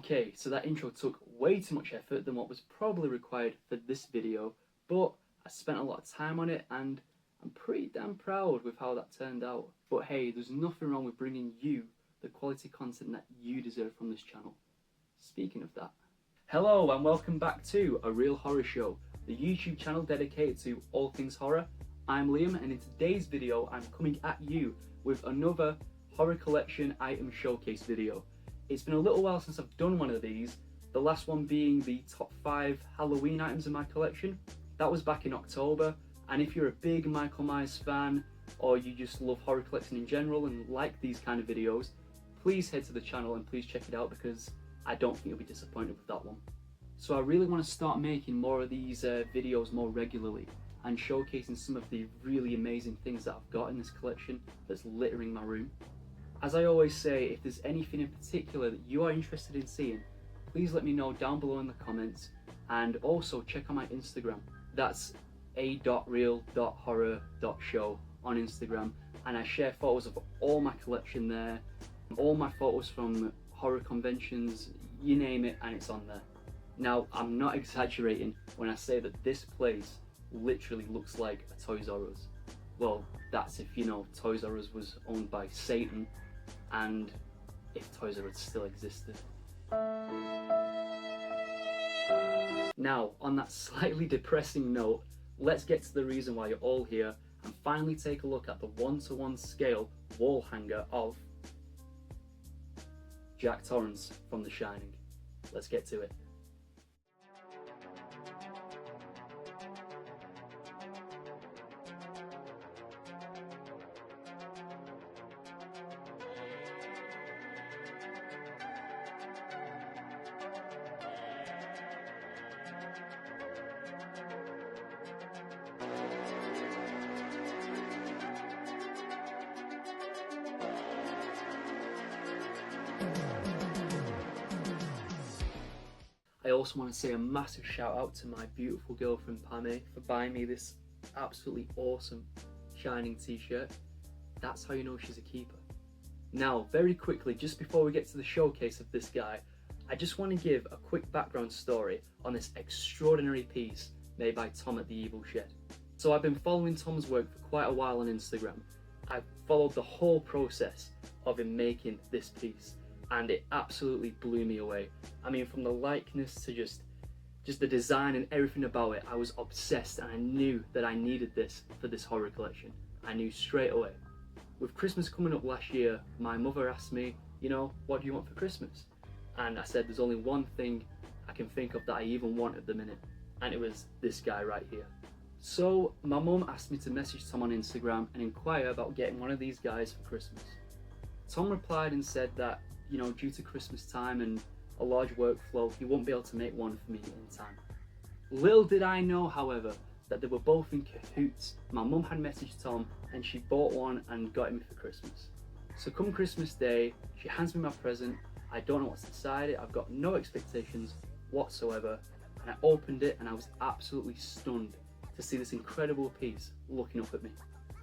Okay, so that intro took way too much effort than what was probably required for this video, but I spent a lot of time on it and I'm pretty damn proud with how that turned out. But hey, there's nothing wrong with bringing you the quality content that you deserve from this channel. Speaking of that, hello and welcome back to A Real Horror Show, the YouTube channel dedicated to all things horror. I'm Liam, and in today's video I'm coming at you with another horror collection item showcase video. It's been a little while since I've done one of these, the last one being the top 5 Halloween items in my collection. That was back in October, and if you're a big Michael Myers fan, or you just love horror collecting in general and like these kind of videos, please head to the channel and please check it out because I don't think you'll be disappointed with that one. So I really want to start making more of these videos more regularly and showcasing some of the really amazing things that I've got in this collection that's littering my room. As I always say, if there's anything in particular that you are interested in seeing, please let me know down below in the comments, and also check out my Instagram. That's a.real.horror.show on Instagram, and I share photos of all my collection there, all my photos from horror conventions, you name it, and it's on there. Now, I'm not exaggerating when I say that this place literally looks like a Toys R Us. Well, that's if you know Toys R Us was owned by Satan, and if Toys R Us still existed. Now, on that slightly depressing note, let's get to the reason why you're all here and finally take a look at the 1:1 scale wall hanger of Jack Torrance from The Shining. Let's get to it. I also want to say a massive shout out to my beautiful girlfriend Pammy for buying me this absolutely awesome Shining t-shirt. That's how you know she's a keeper. Now, very quickly, just before we get to the showcase of this guy, I just want to give a quick background story on this extraordinary piece made by Tom at the Evil Shed. So I've been following Tom's work for quite a while on Instagram. I've followed the whole process of him making this piece, and it absolutely blew me away. I mean, from the likeness to just the design and everything about it, I was obsessed, and I knew that I needed this for this horror collection. I knew straight away. With Christmas coming up last year, my mother asked me, you know, what do you want for Christmas? And I said, there's only one thing I can think of that I even want at the minute, and it was this guy right here. So my mum asked me to message Tom on Instagram and inquire about getting one of these guys for Christmas. Tom replied and said that, you know, due to Christmas time and a large workflow, he won't be able to make one for me in time. Little did I know, however, that they were both in cahoots. My mum had messaged Tom and she bought one and got it me for Christmas. So come Christmas Day, she hands me my present. I don't know what's inside it, I've got no expectations whatsoever, and I opened it and I was absolutely stunned to see this incredible piece looking up at me.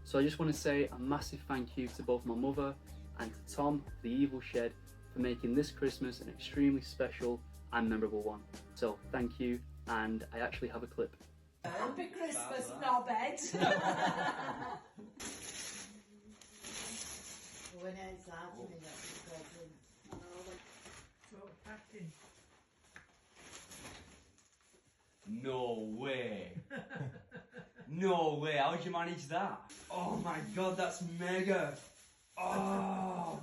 So I just want to say a massive thank you to both my mother and to Tom, the Evil Shed, for making this Christmas an extremely special and memorable one. So thank you, and I actually have a clip. Happy Christmas, knobhead! No way! No way, how'd you manage that? Oh my god, that's mega! Oh!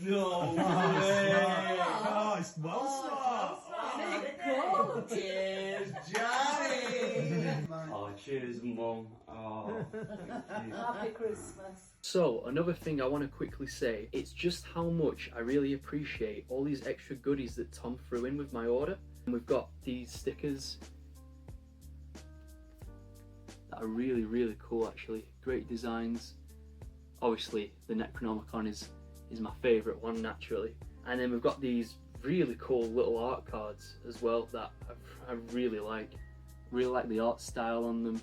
No way! Oh, it's well smart. Cheers, Johnny! Oh, cheers, Mum. Oh, thank you. Happy Christmas. So another thing I want to quickly say, it's just how much I really appreciate all these extra goodies that Tom threw in with my order. And we've got these stickers that are really, really cool actually. Great designs. Obviously the Necronomicon is my favourite one naturally. And then we've got these really cool little art cards as well that I really like. Really like the art style on them.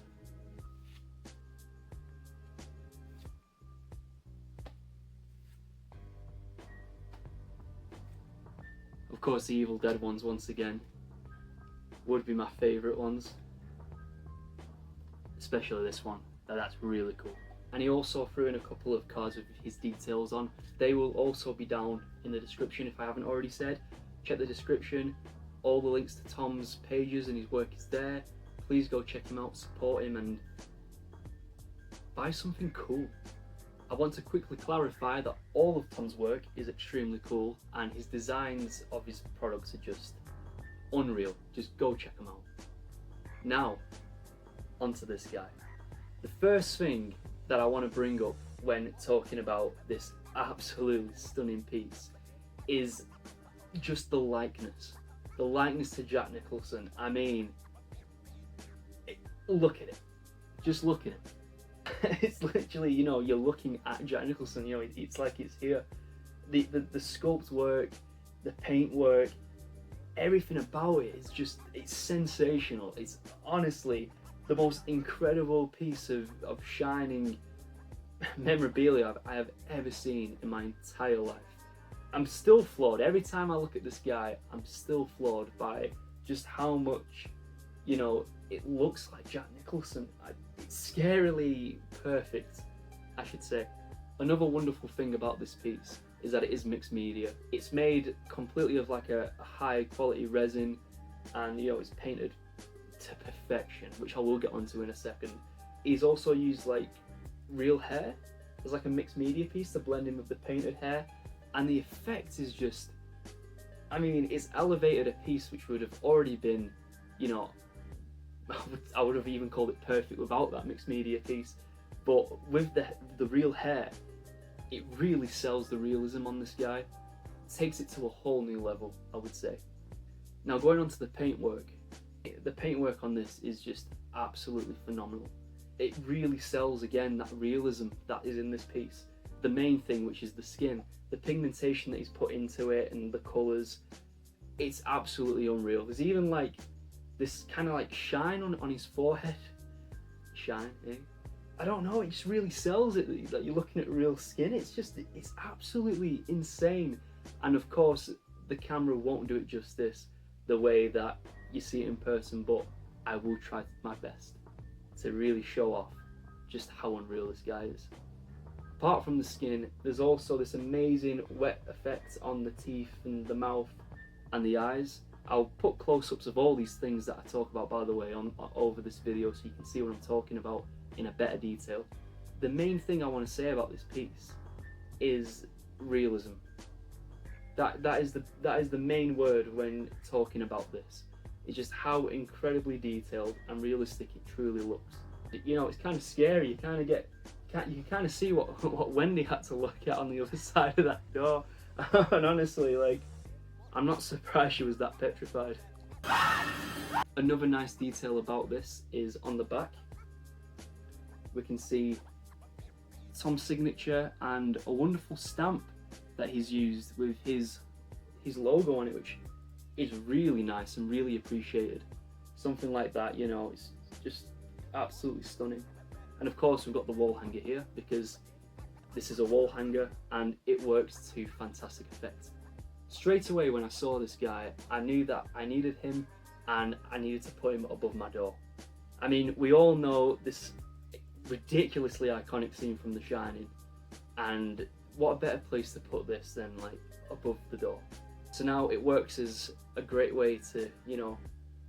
Of course, the Evil Dead ones, once again, would be my favourite ones. Especially this one. That's really cool. And he also threw in a couple of cards with his details on. They will also be down in the description if I haven't already said. Check the description. All the links to Tom's pages and his work is there. Please go check him out, support him, and buy something cool. I want to quickly clarify that all of Tom's work is extremely cool and his designs of his products are just unreal. Just go check them out. Now, onto this guy. The first thing that I want to bring up when talking about this absolutely stunning piece is just the likeness. The likeness to Jack Nicholson. I mean, look at it. Just look at it. It's literally, you know, you're looking at Jack Nicholson, you know, it's like it's here. The sculpt work, the paint work, everything about it is just, it's sensational. It's honestly the most incredible piece of shining memorabilia I have ever seen in my entire life. I'm still floored. Every time I look at this guy, I'm still floored by just how much, you know, it looks like Jack Nicholson. It's scarily perfect, I should say. Another wonderful thing about this piece is that it is mixed media. It's made completely of like a high quality resin, and you know, it's painted to perfection, which I will get onto in a second. He's also used like real hair as like a mixed media piece to blend in with the painted hair, and the effect is just, I mean, it's elevated a piece which would have already been, you know, I would have even called it perfect without that mixed media piece, but with the real hair, it really sells the realism on this guy. It takes it to a whole new level, I would say. Now going on to the paintwork. The paintwork on this is just absolutely phenomenal. It really sells, again, that realism that is in this piece. The main thing, which is the skin, the pigmentation that he's put into it and the colours, it's absolutely unreal. There's even like this kind of like shine on his forehead. Shine, eh? I don't know, it just really sells it that you're looking at real skin. It's just, it's absolutely insane. And of course, the camera won't do it justice the way that you see it in person, but I will try my best to really show off just how unreal this guy is. Apart from the skin, there's also this amazing wet effect on the teeth and the mouth and the eyes. I'll put close-ups of all these things that I talk about, by the way, over this video so you can see what I'm talking about in a better detail. The main thing I want to say about this piece is realism. That is the main word when talking about this. It's just how incredibly detailed and realistic it truly looks. You know, it's kind of scary. You kind of get, you can kind of see what Wendy had to look at on the other side of that door. And honestly, like, I'm not surprised she was that petrified. Another nice detail about this is on the back. We can see Tom's signature and a wonderful stamp that he's used with his logo on it, which is really nice and really appreciated. Something like that, you know, it's just absolutely stunning. And of course we've got the wall hanger here, because this is a wall hanger and it works to fantastic effect. Straight away when I saw this guy, I knew that I needed him and I needed to put him above my door. I mean, we all know this ridiculously iconic scene from The Shining, and what a better place to put this than like above the door. So now it works as a great way to, you know,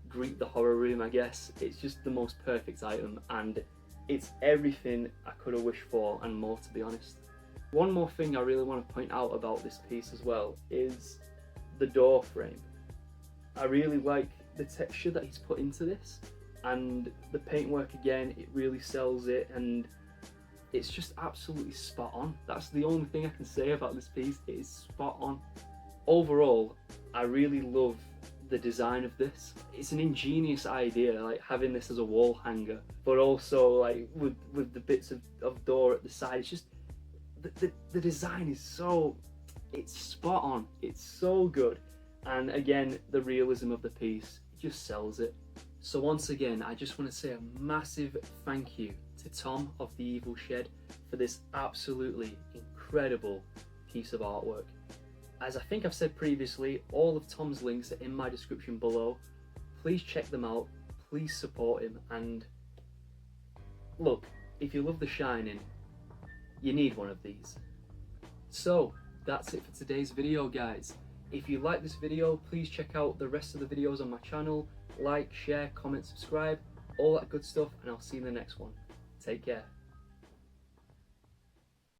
greet the horror room, I guess. It's just the most perfect item and it's everything I could have wished for and more, to be honest. One more thing I really want to point out about this piece as well is the door frame. I really like the texture that he's put into this, and the paintwork, again, it really sells it, and it's just absolutely spot on. That's the only thing I can say about this piece. It is spot on. Overall, I really love the design of this. It's an ingenious idea, like having this as a wall hanger, but also like with the bits of door at the side. It's just the design is so, it's spot on. It's so good, and again, the realism of the piece just sells it. So once again, I just want to say a massive thank you to Tom of The Evil Shed for this absolutely incredible piece of artwork. As I think I've said previously, all of Tom's links are in my description below. Please check them out, please support him, and look, if you love The Shining, you need one of these. So, that's it for today's video, guys. If you like this video, please check out the rest of the videos on my channel. Like, share, comment, subscribe, all that good stuff, and I'll see you in the next one. Take care.